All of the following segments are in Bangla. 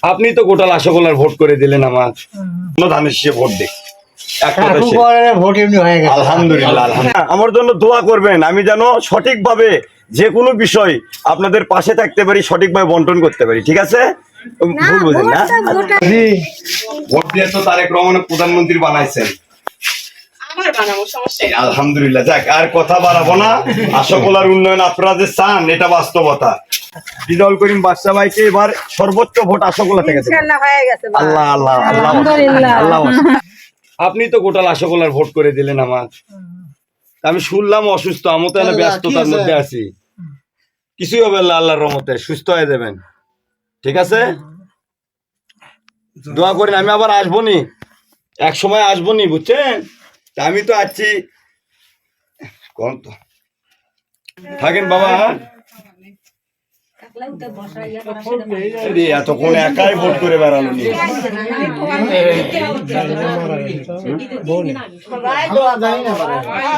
আপনি তো গোটা আশাকলার ভোট করে দিলেন আমার ধানের শীষে ভোট দেখ আলহামদুলিল্লাহ আমার জন্য দোয়া করবেন আমি যেন সঠিকভাবে যে কোনো বিষয় আপনাদের পাশে থাকতে পারি, সঠিকভাবে বন্টন করতে পারি। ঠিক আছে? ভুল বুঝেন না। ভোট দিয়ে তো তারেক রহমান প্রধানমন্ত্রী বানাইছেন, আলহামদুলিল্লাহ। যাক, আর কথা বাড়াবো না। আশাকলার উন্নয়ন আপনারা যে চান এটা বাস্তবতা। রিজাউল করিম বাদশা ভাইকে এবার সর্বোচ্চ ভোট আশাকলা থেকে আল্লাহ আল্লাহ আল্লাহ আল্লাহ। আপনি তো গোটাল আশাকলার ভোট করে দিলেন আমার। আমি শুনলাম অসুস্থ, আমি তো ব্যস্ততার মধ্যে আছি। কিছুই হবে না, আল্লাহর রহমতে সুস্থ হয়ে যাবেন। ঠিক আছে, দোয়া করেন। আমি আবার আসবো নি, এক সময় আসবো নি, বুঝছেন? আমি তো আছি, কোন তো থাকেন বাবা। এতক্ষণ একাই ভোট করে বেড়ানো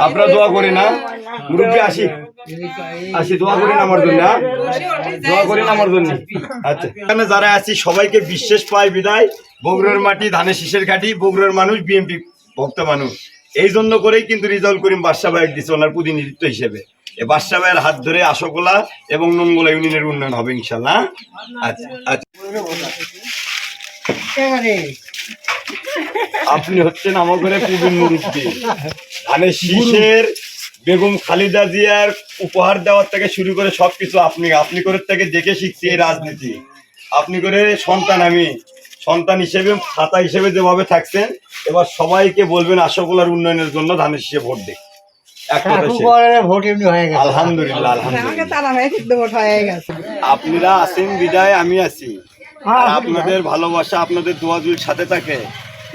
আপনারা দোয়া করি না মুরব্বী, আসি আসি দোয়া করেন আমার জন্য, দোয়া করেন আমার জন্য। আচ্ছা, এখানে যারা আছি সবাইকে বিশ্বাস পাই বিদায়। বগুড়ার মাটি ধানের শীষের ঘাটি, বগুড়ার মানুষ বিএনপি ভক্ত মানুষ, এই জন্য করেই কিন্তু রিজাউল করিম বাদশা ভাই দিচ্ছে ওনার প্রতিনিধিত্ব হিসেবে। বাদশা ভাইয়ের হাত ধরে আশাকলা এবং ননগোলা ইউনিয়নের উন্নয়ন হবে ইনশাল্লাহ। আচ্ছা আচ্ছা, আপনি হচ্ছেন আমার ঘরে প্রবীণ মুরব্বী। ধানের শীষের বেগম খালেদা জিয়ার উপহার দেওয়ার থেকে শুরু করে সবকিছু আপনি করে থেকে দেখে শিখছি এই রাজনীতি। আপনি করে সন্তান, আমি সন্তান হিসেবে খাতা হিসেবে যেভাবে থাকছেন, এবার সবাইকে বলবেন আশাকলার উন্নয়নের জন্য ধানের শীষে ভোট দেয়। আলহামদুলিল্লাহ আপনারা আছেন বিদায় আমি আছি। আপনাদের ভালোবাসা, আপনাদের দোয়া যদি সাথে থাকে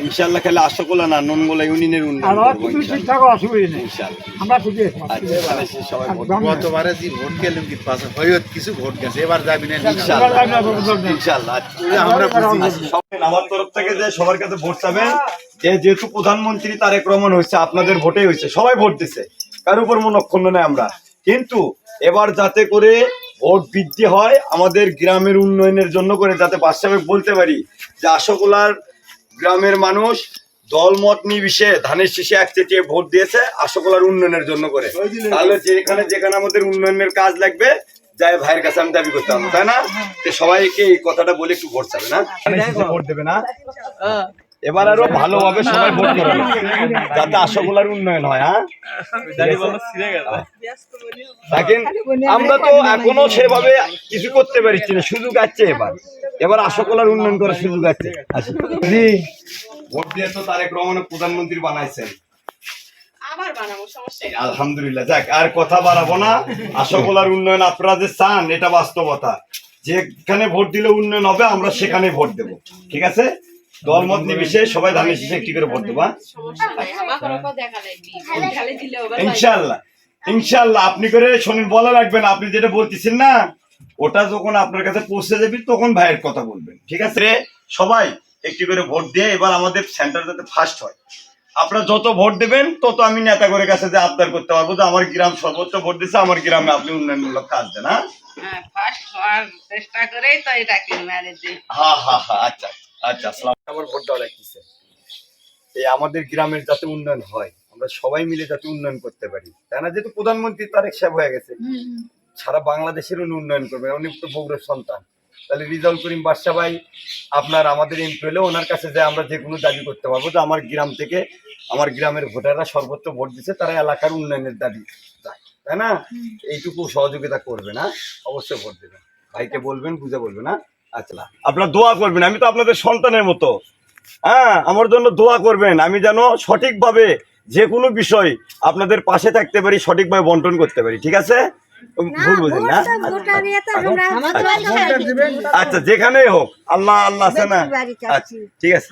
ইনশাল্লাহ খেলে আশাকলা না ননগোলা ইউনিয়নের উন্নয়ন। গতবারে যে ভোট গেলাম কি কিছু ভোট গেছে, এবার যাবি না ইনশাল্লাহ। আমার তরফ থেকে যে সবার কাছে ভোট চাবেন, যেহেতু প্রধানমন্ত্রী তারেক রহমান হয়েছে আপনাদের ভোটেই হয়েছে, সবাই ভোট দিচ্ছে, কার উপর মনক্ষুণ্ণ নেই আমরা। কিন্তু এবার যাতে করে ভোট বৃদ্ধি হয় আমাদের গ্রামের উন্নয়নের জন্য করে, যাতে বাদশাহ বলতে পারি যে আশাকলার গ্রামের মানুষ দলমত নির্বিশেষে ধানের শীষে একচেটিয়ে ভোট দিয়েছে আশাকলার উন্নয়নের জন্য করে। তাহলে যেখানে যেখানে আমাদের উন্নয়নের কাজ লাগবে যাই ভাইয়ের কাছে আমি দাবি করতে পারবো, তাই না? সবাইকে এই কথাটা বলে একটু ভোট চাবে না, ভোট দেবে না। এবার আরো ভালোভাবে সবাই ভোট করবে যাতে আশাকলার উন্নয়ন হয়। হ্যাঁ, দেখেন আমরা তো এখনো সেভাবে কিছু করতে পারছি না, সুযোগ আছে এবার। এবার আশাকলার উন্নয়ন করার সুযোগ আছে। ভোট দিয়ে তো তারেক রহমান প্রধানমন্ত্রী বানাইছেন, আলহামদুলিল্লাহ। যাক, আর কথা বাড়াবো না। আশাকলার উন্নয়ন আপনারা যে চান এটা বাস্তবতা। যেখানে ভোট দিলে উন্নয়ন হবে আমরা সেখানে ভোট দেবো। ঠিক আছে, দলমত নির্বিশেষে সবাই ধানের শীষে একটি করে ভোট দেবো। ইনশাল্লাহ ইনশাল্লাহ। আপনি করে শোনেন, বলা রাখবেন, আপনি যেটা বলতেছেন না ওটা যখন আপনার কাছে পৌঁছে যাবে তখন ভাইয়ের কথা বলবেন। ঠিক আছে, সবাই একটি করে ভোট দিয়ে এবার আমাদের সেন্টার যাতে ফার্স্ট হয়। আপনারা যত ভোট দেবেন তত আমি নেতা করে কাছে যে আবদার করতে পারবো যে আমার গ্রাম সর্বোচ্চ ভোট দিচ্ছে, আমার গ্রামে আপনি উন্নয়নমূলক কাজ দেন। আচ্ছা আচ্ছা, আমার ভোট দেওয়া লাগতেছে এই আমাদের গ্রামের যাতে উন্নয়ন হয়, আমরা সবাই মিলে যাতে উন্নয়ন করতে পারি, তাই না? যেহেতু প্রধানমন্ত্রী তারেক সাহেব হয়ে গেছে, সারা বাংলাদেশের উন্নয়ন করবে, উনি তো বগুড়ার সন্তান। তাহলে রিজাউল করিম বাদশা ভাই আপনার আমাদের এমপি হলে ওনার কাছে যে আমরা যে কোনো দাবি করতে পারবো যে আমার গ্রাম থেকে আমার গ্রামের ভোটাররা সর্বোচ্চ ভোট দিচ্ছে, তারা এলাকার উন্নয়নের দাবি যায়, তাই না? এইটুকু সহযোগিতা করবে না, অবশ্যই ভোট দেবেন। ভাইকে বলবেন, বুঝে বলবেন। না আচ্ছা, আপনারা দোয়া করবেন, আমি তো আপনাদের সন্তানের মতো। হ্যাঁ, আমার জন্য দোয়া করবেন আমি যেন সঠিকভাবে যে কোনো বিষয় আপনাদের পাশে থাকতে পারি, সঠিকভাবে বন্টন করতে পারি। ঠিক আছে, ভুল বুঝেন না। আচ্ছা, যেখানেই হোক আল্লাহ আল্লাহ আছে না। আচ্ছা, ঠিক আছে।